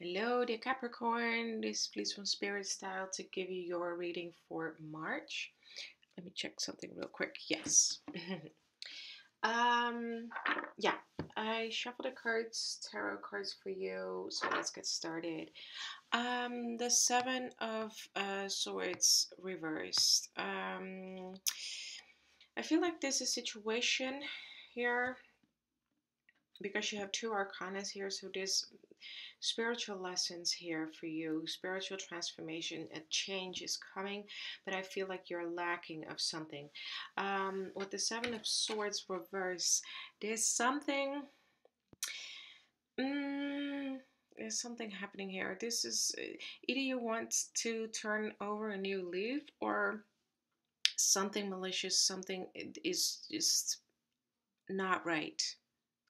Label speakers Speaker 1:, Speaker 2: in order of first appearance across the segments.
Speaker 1: Hello, dear Capricorn. This is Felice from Spirit Style to give you your reading for March. Let me check something real quick. Yes. um, yeah, I shuffled the cards, tarot cards for you. So let's get started. The Seven of Swords reversed. I feel like there's a situation here because you have two arcanas here, so there's spiritual lessons here for you, spiritual transformation, a change is coming, but I feel like you're lacking of something. With the Seven of Swords reverse, there's something. Mm, there's something happening here. This is either you want to turn over a new leaf, or something malicious, something is just not right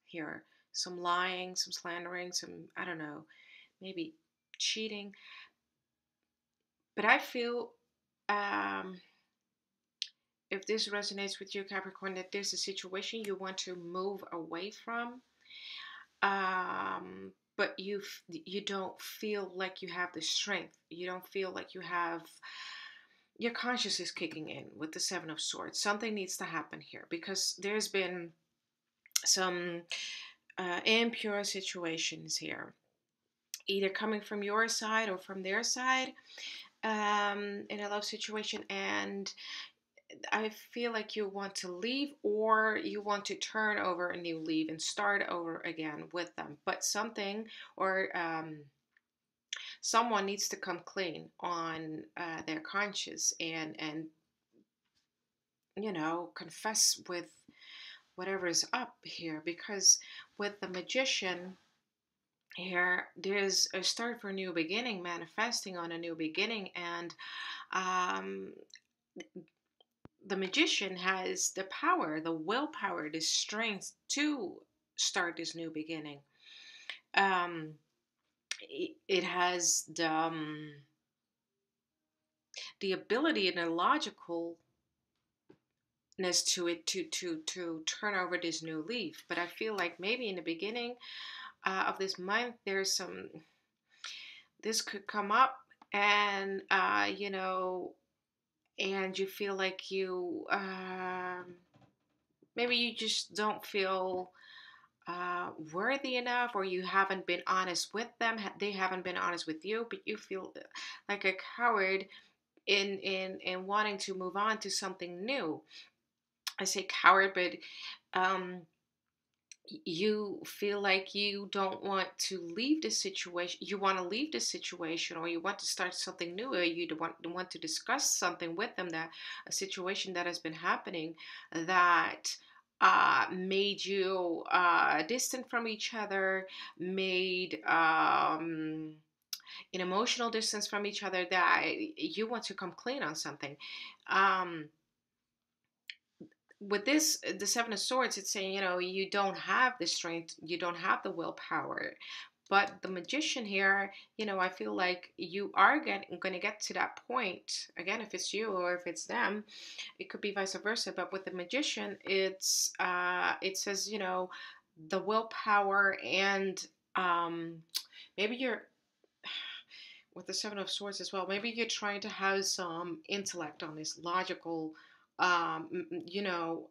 Speaker 1: here. Some lying, some slandering, some, I don't know, maybe cheating. But I feel, um, if this resonates with you, Capricorn, that there's a situation you want to move away from, but you don't feel like you have the strength. You don't feel like you have your conscience is kicking in with the Seven of Swords. Something needs to happen here because there's been some impure situations here, either coming from your side or from their side, in a love situation, and I feel like you want to leave or you want to turn over a new leaf and start over again with them. But something or someone needs to come clean on their conscience and confess with whatever is up here, because with the Magician here, there's a start for a new beginning, manifesting on a new beginning, and um, the Magician has the power, the willpower, the strength to start this new beginning. Um, it has the ability and the logicalness to it to turn over this new leaf. But I feel like maybe in the beginning of this month, there's some, this could come up, and and you feel like you maybe you just don't feel worthy enough, or you haven't been honest with them, they haven't been honest with you, but you feel like a coward in wanting to move on to something new. I say coward, but um you feel like you don't want to leave this situation, you want to leave this situation, or you want to start something new, or you want to discuss something with them, that a situation that has been happening that made you distant from each other, made an emotional distance from each other, that you want to come clean on something. um, with this, the Seven of Swords, it's saying, you don't have the strength, you don't have the willpower. But the Magician here, I feel like you are going to get to that point again. If it's you or if it's them, it could be vice versa. But with the Magician, it says, the willpower, and maybe you're, with the Seven of Swords as well, maybe you're trying to have some intellect on this, logical, you know,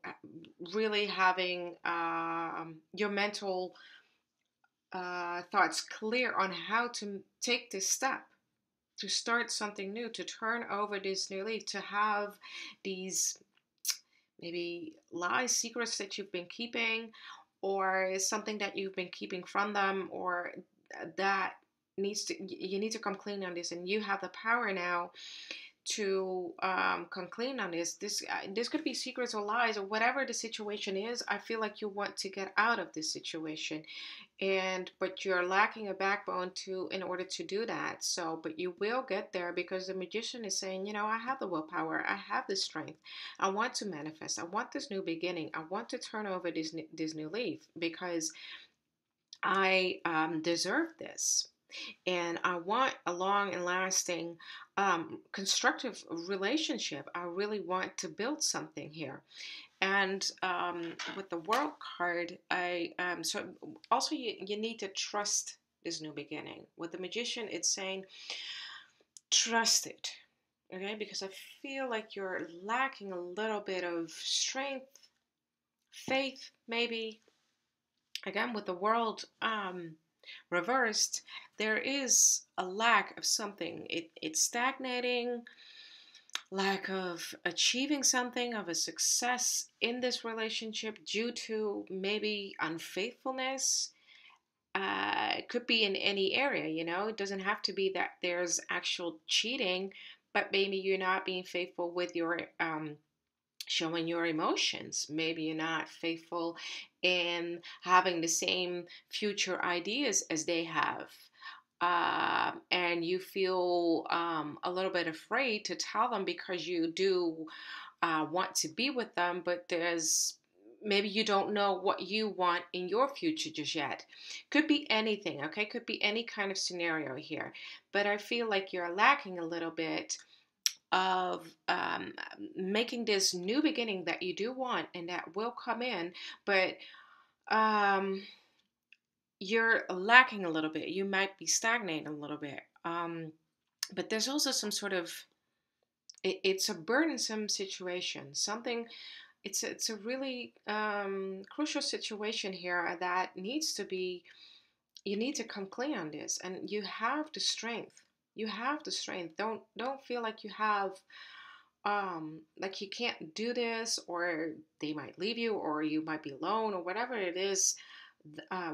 Speaker 1: really having your mental thoughts clear on how to take this step, to start something new, to turn over this new leaf, to have these maybe lies, secrets that you've been keeping, or something that you've been keeping from them, or that you need to come clean on this, and you have the power now to come clean on this. This could be secrets or lies or whatever the situation is. I feel like you want to get out of this situation, and but you're lacking a backbone to in order to do that. So, but you will get there, because the Magician is saying, I have the willpower, I have the strength, I want to manifest, I want this new beginning, I want to turn over this new leaf, because I deserve this, and I want a long and lasting constructive relationship. I really want to build something here. And with the World card, I so also you need to trust this new beginning. With the Magician, it's saying trust it. Okay, because I feel like you're lacking a little bit of strength, faith, maybe. Again, with the world reversed, there is a lack of something. It's stagnating, lack of achieving something, of a success in this relationship due to maybe unfaithfulness. It could be in any area, it doesn't have to be that there's actual cheating, but maybe you're not being faithful with your showing your emotions. Maybe you're not faithful in having the same future ideas as they have. And you feel a little bit afraid to tell them because you do want to be with them, but maybe you don't know what you want in your future just yet. Could be anything, okay? Could be any kind of scenario here. But I feel like you're lacking a little bit of making this new beginning that you do want and that will come in, but you're lacking a little bit. You might be stagnating a little bit. But there's also some sort of, it's a burdensome situation. It's a really crucial situation here that needs to be, you need to come clean on this, and you have the strength. You have the strength. Don't feel like you have like you can't do this, or they might leave you, or you might be alone, or whatever it is,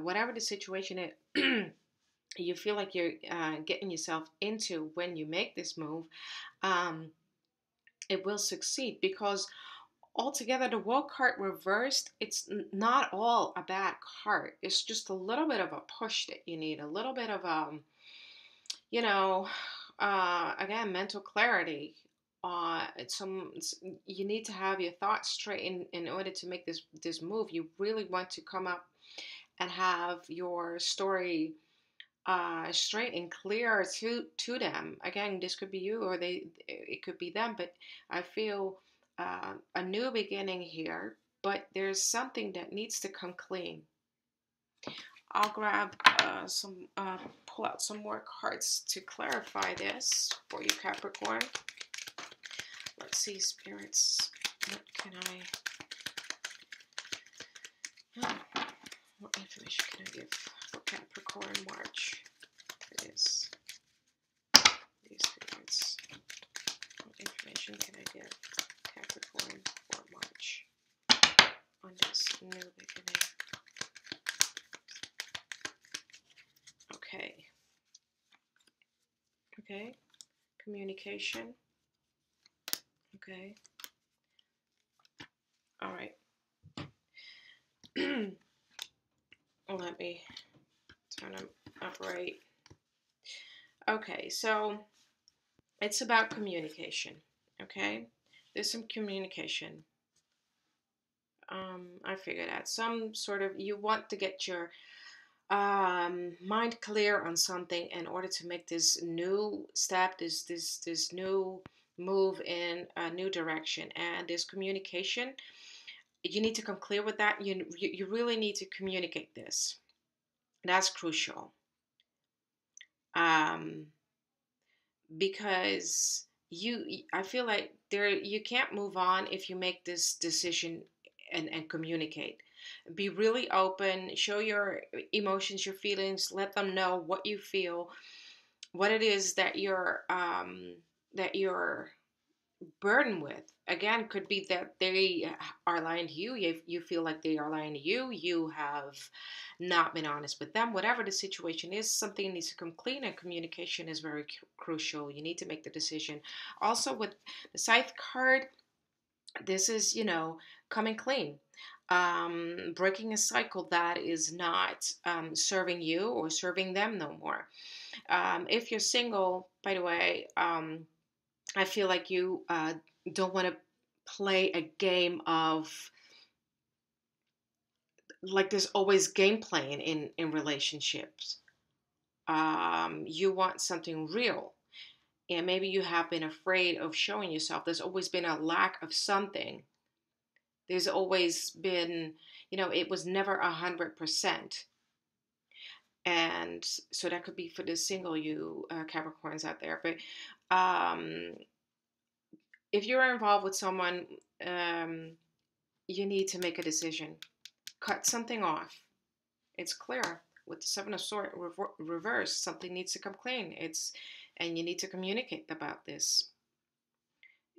Speaker 1: whatever the situation is. You feel like you're getting yourself into when you make this move, it will succeed, because altogether the World card reversed, it's not all a bad card. It's just a little bit of a push that you need, a little bit of you know again, mental clarity. You need to have your thoughts straight in order to make this move. You really want to come up and have your story straight and clear to them. Again, this could be you, or it could be them, but I feel a new beginning here, but there's something that needs to come clean. I'll grab pull out some more cards to clarify this for you, Capricorn. Let's see, spirits, what information can I give for Capricorn March? It is these spirits. What information can I give Capricorn for March on this new beginning? Okay, communication. Okay, all right. Let me turn them up right. Okay, so it's about communication. Okay, there's some communication. I figured out some sort of, you want to get your mind clear on something in order to make this new step, this new move in a new direction. And this communication, you need to come clear with that. You really need to communicate this. That's crucial. Because I feel like you can't move on if you make this decision and communicate. Be really open, show your emotions, your feelings, let them know what you feel, what it is that you're burdened with. Again, could be that they are lying to you. You feel like they are lying to you. You have not been honest with them. Whatever the situation is, something needs to come clean, and communication is very crucial. You need to make the decision. Also, with the Scythe card, this is, coming clean. Breaking a cycle that is not serving you or serving them no more. If you're single, by the way, I feel like you don't want to play a game of, like, there's always game playing in relationships. You want something real. And maybe you have been afraid of showing yourself. There's always been a lack of something. There's always been, it was never 100%. And so that could be for the single you Capricorns out there. But um, if you're involved with someone, um, you need to make a decision. Cut something off. It's clear with the Seven of Swords reverse. Something needs to come clean. And you need to communicate about this.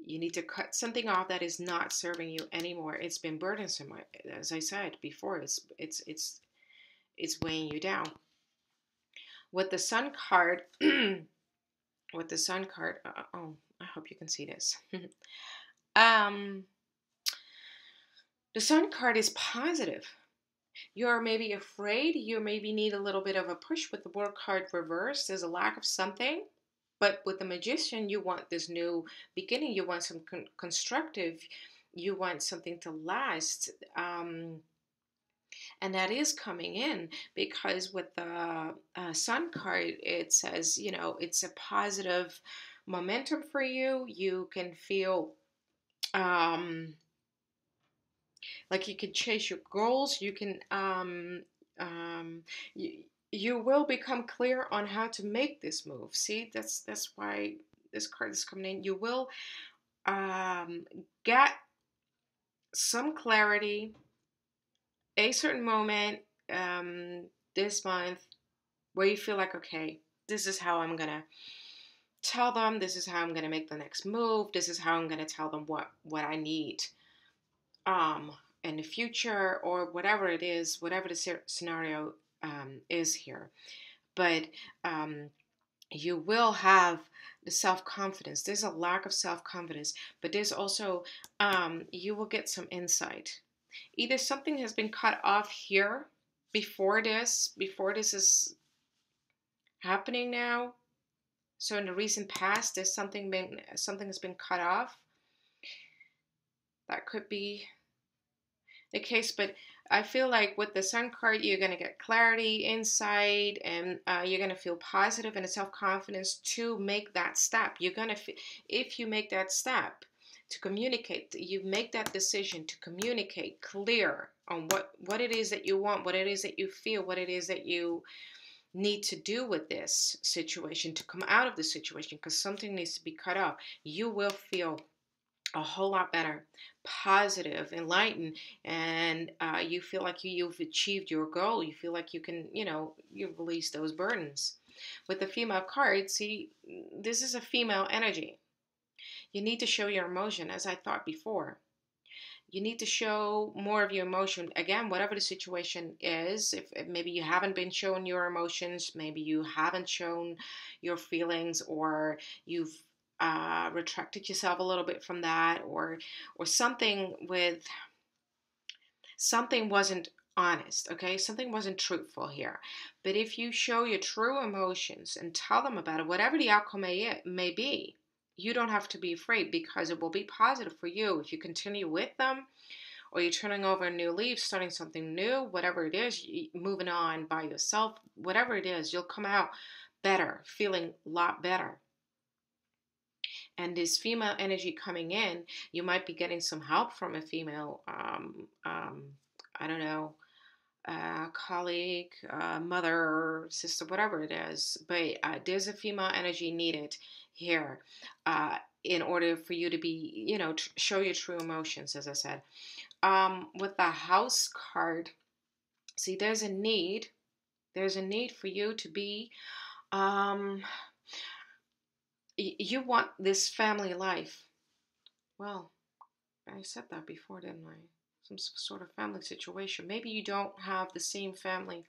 Speaker 1: You need to cut something off that is not serving you anymore. It's been burdensome, as I said before. It's weighing you down. With the Sun card, with the Sun card. Oh, I hope you can see this. um, the Sun card is positive. You're maybe afraid. You maybe need a little bit of a push with the World card reversed. There's a lack of something. But with the Magician, you want this new beginning. You want some constructive. You want something to last. And that is coming in because with the Sun card, it says, it's a positive momentum for you. You can feel like you can chase your goals. You can, you will become clear on how to make this move. See, that's why this card is coming in. You will get some clarity, a certain moment this month where you feel like, okay, this is how I'm gonna tell them. This is how I'm gonna make the next move. This is how I'm gonna tell them what I need in the future, or whatever it is, whatever the scenario is here. But you will have the self-confidence. There's a lack of self-confidence, but there's also you will get some insight. Either something has been cut off here before this is happening now. So in the recent past, there's something has been cut off. That could be the case, but I feel like with the Sun card, you're going to get clarity, insight, and you're going to feel positive and self-confidence to make that step. You're going to, if you make that step to communicate, you make that decision to communicate clear on what it is that you want, what it is that you feel, what it is that you need to do with this situation to come out of the situation, because something needs to be cut off. You will feel a whole lot better, positive, enlightened, and you feel like you've achieved your goal. You feel like you can, you've released those burdens. With the female card, see, this is a female energy. You need to show your emotion, as I thought before. You need to show more of your emotion. Again, whatever the situation is, if maybe you haven't been showing your emotions, maybe you haven't shown your feelings, or you've retracted yourself a little bit from that, or something wasn't honest, okay? Something wasn't truthful here. But if you show your true emotions and tell them about it, whatever the outcome may be, you don't have to be afraid, because it will be positive for you if you continue with them, or you're turning over a new leaf, starting something new, whatever it is, moving on by yourself, whatever it is, you'll come out better, feeling a lot better. And this female energy coming in, you might be getting some help from a female, I don't know, colleague, mother, sister, whatever it is. But there's a female energy needed here in order for you to be, show your true emotions, as I said. With the House card, see, there's a need. There's a need for you to be, you want this family life. Well, I said that before, didn't I? Some sort of family situation. Maybe you don't have the same family,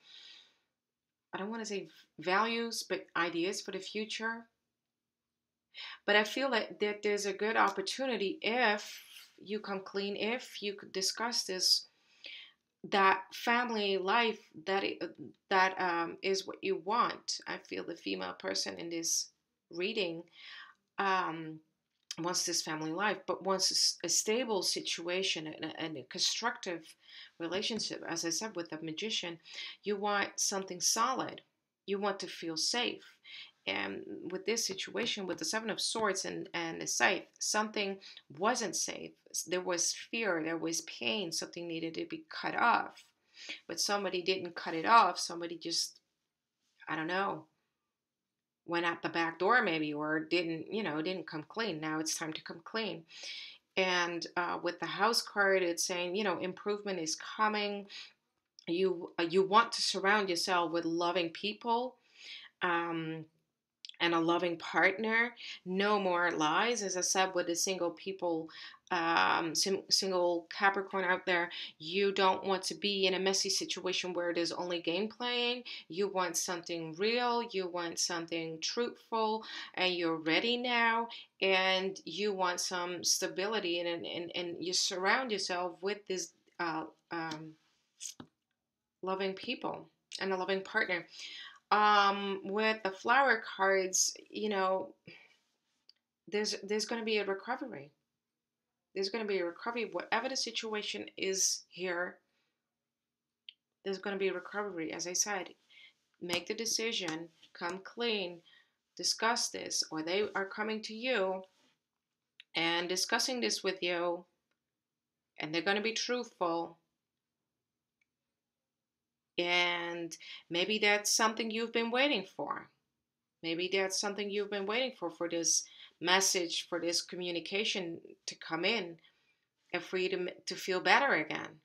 Speaker 1: I don't want to say values, but ideas for the future. But I feel that there's a good opportunity if you come clean, if you could discuss this, that family life that is what you want. I feel the female person in this reading wants this family life, but wants a stable situation and a constructive relationship. As I said, with the Magician, you want something solid. You want to feel safe. And with this situation, with the Seven of Swords and the Scythe, something wasn't safe. There was fear, there was pain, something needed to be cut off. But somebody didn't cut it off. Somebody just I don't know, went out the back door maybe, or didn't come clean. Now it's time to come clean. And with the house card, it's saying, improvement is coming. You want to surround yourself with loving people. Um, and a loving partner. No more lies. As I said, with the single people, single Capricorn out there, you don't want to be in a messy situation where there's only game playing. You want something real, you want something truthful, and you're ready now, and you want some stability, and you surround yourself with this uh, um, loving people and a loving partner. With the flower cards, there's going to be a recovery. There's going to be a recovery. Whatever the situation is here, there's going to be a recovery. As I said, make the decision, come clean, discuss this, or they are coming to you and discussing this with you, and they're going to be truthful. And maybe that's something you've been waiting for. Maybe that's something you've been waiting for this message, for this communication to come in, and for you to feel better again.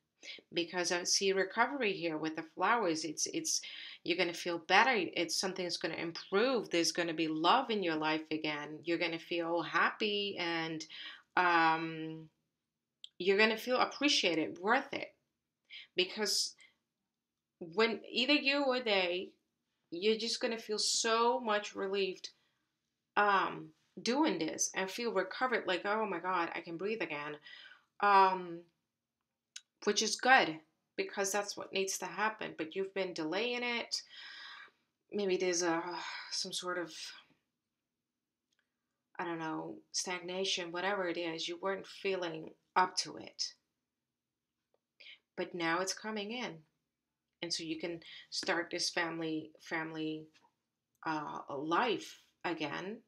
Speaker 1: Because I see recovery here with the flowers. It's you're gonna feel better. It's something that's gonna improve. There's gonna be love in your life again. You're gonna feel happy, and um, you're gonna feel appreciated, worth it. Because when either you or they, you're just gonna feel so much relieved um doing this, and feel recovered, like, oh my god, I can breathe again. um which is good, because that's what needs to happen. But you've been delaying it. Maybe there's some sort of, I don't know, stagnation, whatever it is. You weren't feeling up to it, but now it's coming in, and so you can start this family life again,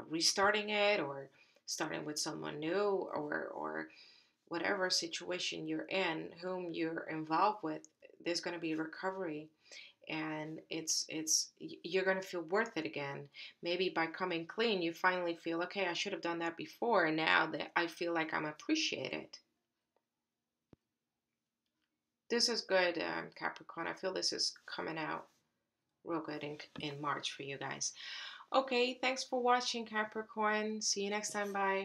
Speaker 1: restarting it, or starting with someone new, or whatever situation you're in, whom you're involved with. There's going to be recovery, and it's you're going to feel worth it again. Maybe by coming clean, you finally feel, okay, I should have done that before, and now that I feel like I'm appreciated. This is good, Capricorn. I feel this is coming out real good in March for you guys. Okay, thanks for watching, Capricorn. See you next time. Bye.